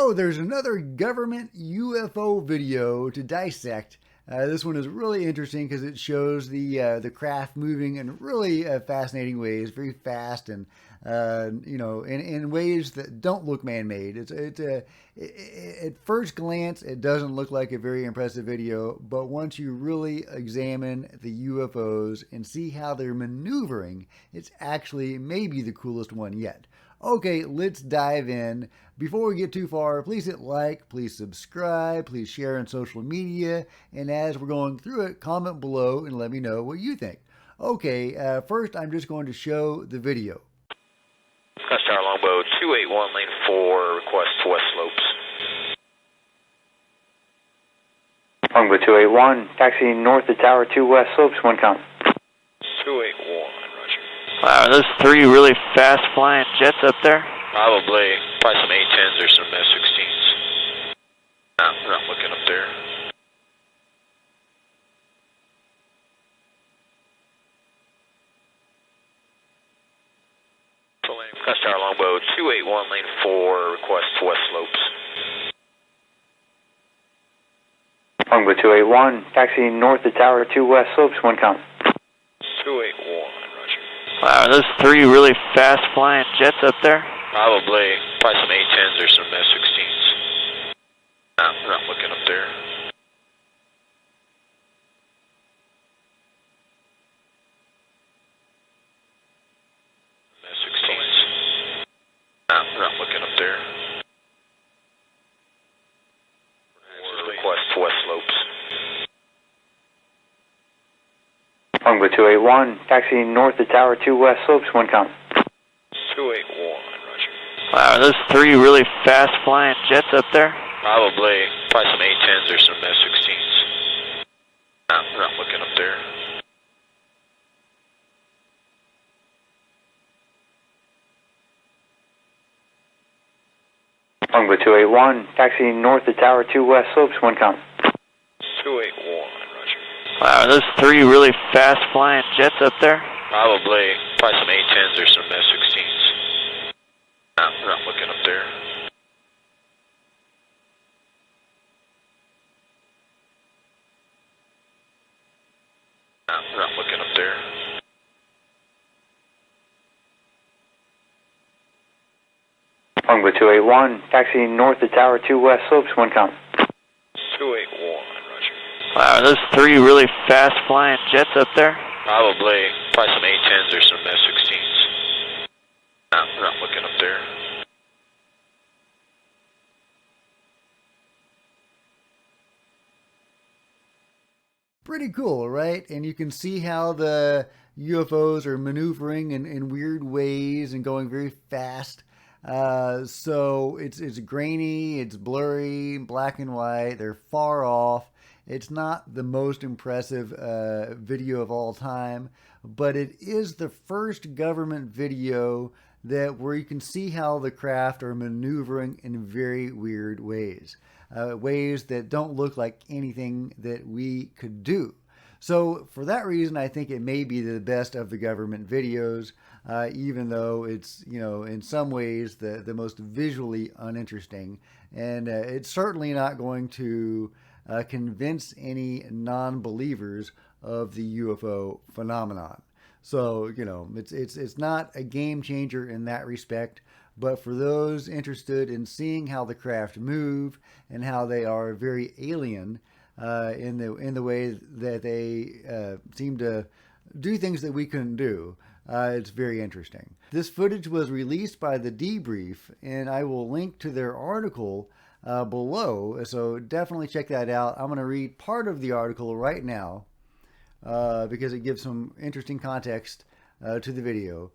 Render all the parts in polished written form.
So there's another government UFO video to dissect. This one is really interesting because it shows the craft moving in really fascinating ways, very fast and in ways that don't look man-made. At first glance, it doesn't look like a very impressive video, but once you really examine the UFOs and see how they're maneuvering, it's actually maybe the coolest one yet. Okay, let's dive in. Before we get too far, please hit like, please subscribe, please share on social media, and as we're going through it, comment below and let me know what you think. Okay, first I'm just going to show the video. Star Longbow 281, lane 4, request to west slopes. Longbow 281, taxi north of Tower 2 west slopes, 1 count. 281, roger. Wow, are those 3 really fast flying jets up there? Probably some E.T.s or some F-16s. No, we're not looking up there. Star Longbow 281, lane 4, request to west slopes. Longbow 281, taxi north of Tower 2 west slopes, 1 count. 281, roger. Wow, are those 3 really fast flying jets up there? Probably some E.T.s or some F-16s. No, we're not looking up there. F-16s. No, we're not looking up there. Request to west slopes. Longbow 281, taxi north of Tower 2 west slopes, 1 count. 281, roger. Wow, are those 3 really fast flying jets up there? Probably some E.T.s or some F-16s. No, we're not looking up there. Longbow 281, taxi north of Tower 2 west slopes, 1 count. 281, roger. Wow, are those 3 really fast flying jets up there? Probably some E.T.s or some F-16s. No, we're not looking up there. No, we're not looking up there. Longbow 281, taxi north of Tower 2 west slopes, 1 count. 281, roger. Wow, are those 3 really fast flying jets up there? Probably some E.T.s or some F-16s. No, we're not looking up there. Pretty cool, right? And you can see how the UFOs are maneuvering in weird ways and going very fast. So it's grainy, it's blurry, black and white. They're far off. It's not the most impressive video of all time, but it is the first government video where you can see how the craft are maneuvering in very weird ways. Ways that don't look like anything that we could do. So for that reason, I think it may be the best of the government videos, even though it's, in some ways the most visually uninteresting. And it's certainly not going to convince any non-believers of the UFO phenomenon. So, it's not a game changer in that respect. But for those interested in seeing how the craft move and how they are very alien in the way that they seem to do things that we couldn't do, it's very interesting. This footage was released by the Debrief, and I will link to their article below, so definitely check that out. I'm going to read part of the article right now because it gives some interesting context to the video.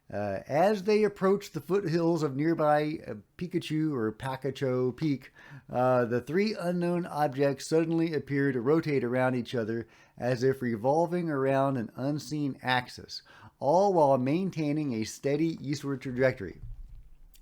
As they approached the foothills of nearby Pikachu Peak, the 3 unknown objects suddenly appeared to rotate around each other as if revolving around an unseen axis, all while maintaining a steady eastward trajectory.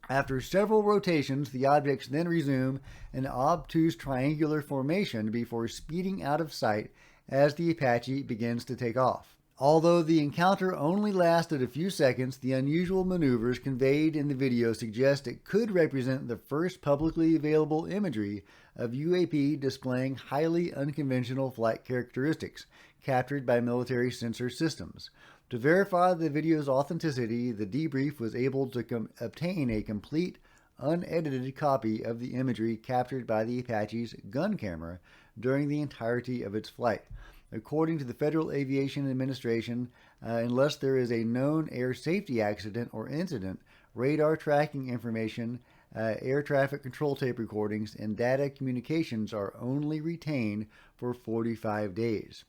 After several rotations, the objects then resume an obtuse triangular formation before speeding out of sight as the Apache begins to take off. Although the encounter only lasted a few seconds, the unusual maneuvers conveyed in the video suggest it could represent the first publicly available imagery of UAP displaying highly unconventional flight characteristics captured by military sensor systems. To verify the video's authenticity, the debrief was able to obtain a complete, unedited copy of the imagery captured by the Apache's gun camera during the entirety of its flight. According to the Federal Aviation Administration, unless there is a known air safety accident or incident, radar tracking information, air traffic control tape recordings, and data communications are only retained for 45 days.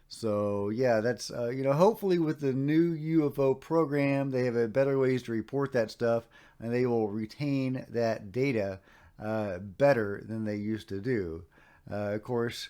So yeah, that's hopefully with the new UFO program, they have a better ways to report that stuff, and they will retain that data better than they used to do. Of course,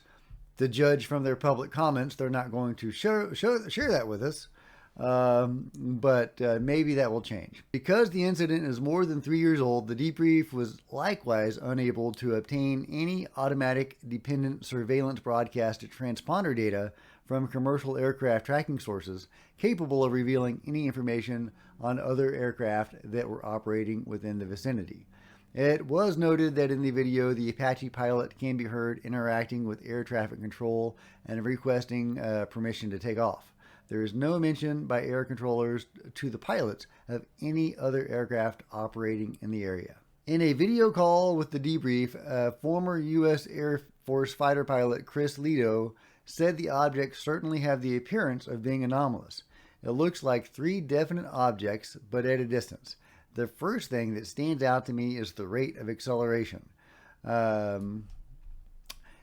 to judge from their public comments, they're not going to share that with us. But maybe that will change. Because the incident is more than 3 years old, the debrief was likewise unable to obtain any automatic dependent surveillance broadcast transponder data from commercial aircraft tracking sources capable of revealing any information on other aircraft that were operating within the vicinity. It was noted that in the video, the Apache pilot can be heard interacting with air traffic control and requesting permission to take off. There is no mention by air controllers to the pilots of any other aircraft operating in the area. In a video call with the debrief, former U.S. Air Force fighter pilot Chris Leto said the objects certainly have the appearance of being anomalous. It looks like 3 definite objects, but at a distance. The first thing that stands out to me is the rate of acceleration.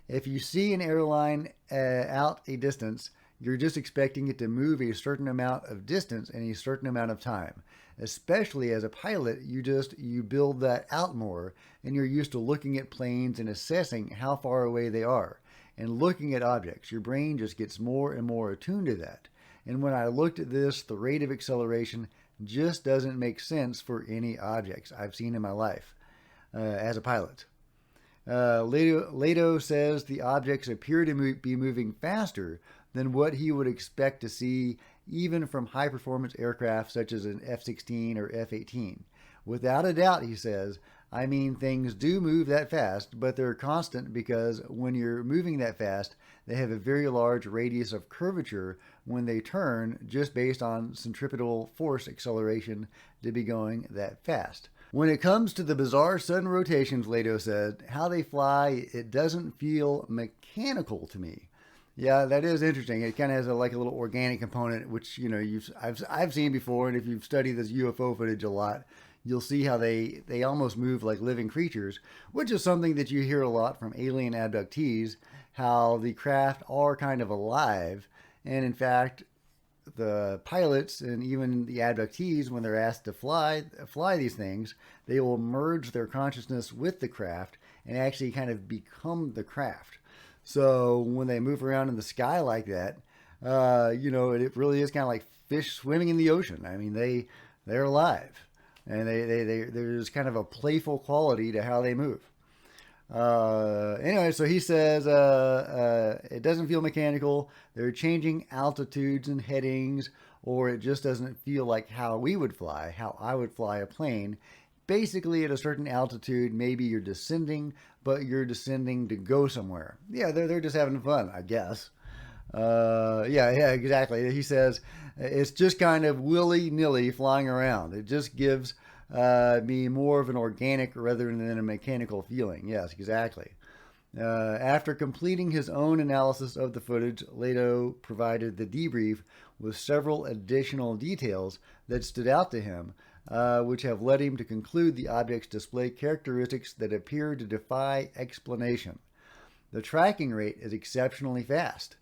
If you see an airline out a distance, you're just expecting it to move a certain amount of distance in a certain amount of time. Especially as a pilot, you build that out more, and you're used to looking at planes and assessing how far away they are. And looking at objects, your brain just gets more and more attuned to that. And when I looked at this, the rate of acceleration just doesn't make sense for any objects I've seen in my life as a pilot. Leto says the objects appear to be moving faster than what he would expect to see even from high-performance aircraft such as an F-16 or F-18. Without a doubt, he says, I mean, things do move that fast, but they're constant because when you're moving that fast, they have a very large radius of curvature when they turn just based on centripetal force acceleration to be going that fast. When it comes to the bizarre sudden rotations, Leto said, how they fly, it doesn't feel mechanical to me. Yeah, that is interesting. It kind of has a little organic component, which I've seen before, and if you've studied this UFO footage a lot, you'll see how they almost move like living creatures, which is something that you hear a lot from alien abductees, how the craft are kind of alive, and in fact, the pilots and even the abductees, when they're asked to fly these things, they will merge their consciousness with the craft and actually kind of become the craft. So when they move around in the sky like that, it really is kind of like fish swimming in the ocean. I mean, they're alive, and there's kind of a playful quality to how they move. Anyway, so he says it doesn't feel mechanical. They're changing altitudes and headings, or it just doesn't feel like how we would fly, how I would fly a plane. Basically, at a certain altitude, maybe you're descending, but you're descending to go somewhere. Yeah, they're just having fun, I guess. Yeah, exactly. He says it's just kind of willy-nilly flying around. It just gives me more of an organic rather than a mechanical feeling. Yes, exactly. After completing his own analysis of the footage, Leto provided the debrief with several additional details that stood out to him, which have led him to conclude the objects display characteristics that appear to defy explanation. The tracking rate is exceptionally fast.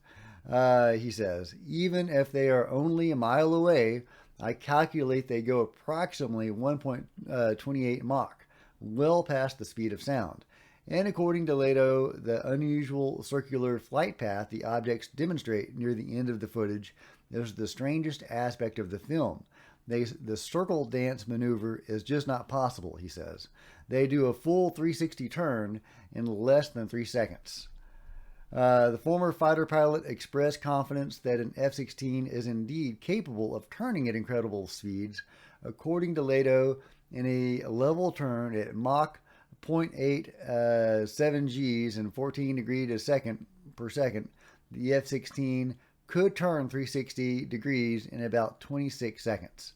He says, even if they are only a mile away, I calculate they go approximately 1.28 Mach, well past the speed of sound. And according to Leto, the unusual circular flight path the objects demonstrate near the end of the footage is the strangest aspect of the film. The circle dance maneuver is just not possible, he says. They do a full 360 turn in less than 3 seconds. The former fighter pilot expressed confidence that an F-16 is indeed capable of turning at incredible speeds. According to Leto, in a level turn at Mach 0.87 Gs and 14 degrees per second, the F-16 could turn 360 degrees in about 26 seconds.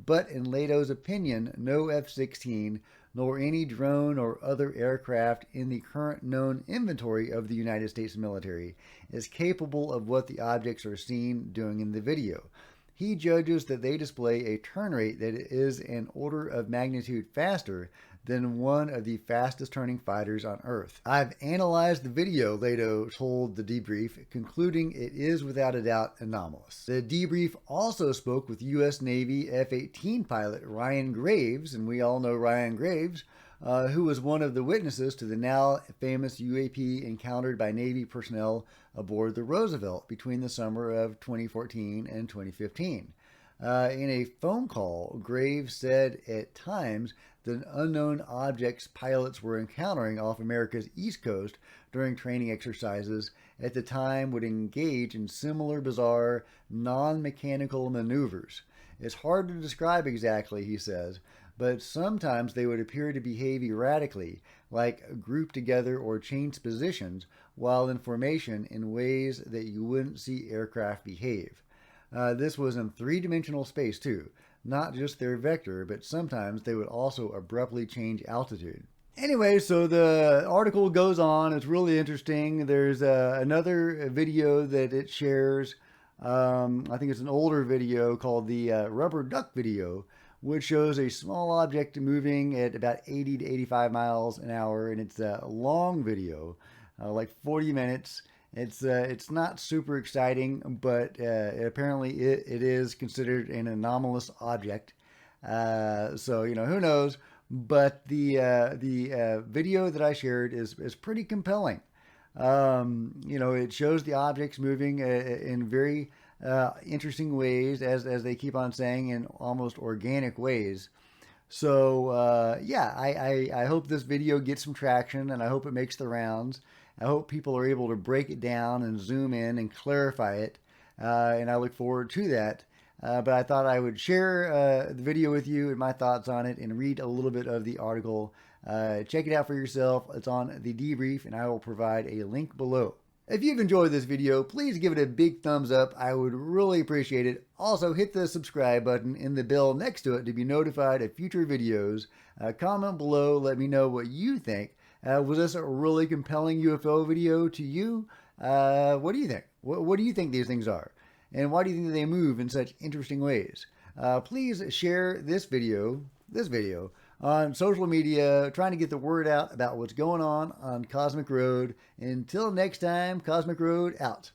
But in Leto's opinion, no F-16 nor any drone or other aircraft in the current known inventory of the United States military is capable of what the objects are seen doing in the video. He judges that they display a turn rate that is an order of magnitude faster than one of the fastest turning fighters on Earth. I've analyzed the video, Leto told the Debrief, concluding it is without a doubt anomalous. The Debrief also spoke with U.S. Navy F-18 pilot Ryan Graves, and we all know Ryan Graves, who was one of the witnesses to the now famous UAP encountered by Navy personnel aboard the Roosevelt between the summer of 2014 and 2015. In a phone call, Graves said at times that unknown objects pilots were encountering off America's East Coast during training exercises at the time would engage in similar bizarre non-mechanical maneuvers. It's hard to describe exactly, he says, but sometimes they would appear to behave erratically, like group together or change positions while in formation in ways that you wouldn't see aircraft behave. This was in three-dimensional space too, not just their vector, but sometimes they would also abruptly change altitude. Anyway, so the article goes on. It's really interesting. There's another video that it shares. I think it's an older video called the rubber duck video, which shows a small object moving at about 80 to 85 miles an hour, and it's a long video, like 40 minutes. It's not super exciting, but apparently it is considered an anomalous object. So who knows? But the video that I shared is pretty compelling. It shows the objects moving in very interesting ways, as they keep on saying, in almost organic ways. So I hope this video gets some traction, and I hope it makes the rounds. I hope people are able to break it down and zoom in and clarify it, and I look forward to that. But I thought I would share the video with you and my thoughts on it and read a little bit of the article. Check it out for yourself. It's on the Debrief, and I will provide a link below. If you've enjoyed this video, please give it a big thumbs up. I would really appreciate it. Also, hit the subscribe button and the bell next to it to be notified of future videos. Comment below. Let me know what you think. Was this a really compelling UFO video to you? What do you think? What do you think these things are? And why do you think they move in such interesting ways? Please share this video on social media, trying to get the word out about what's going on Cosmic Road. Until next time, Cosmic Road out.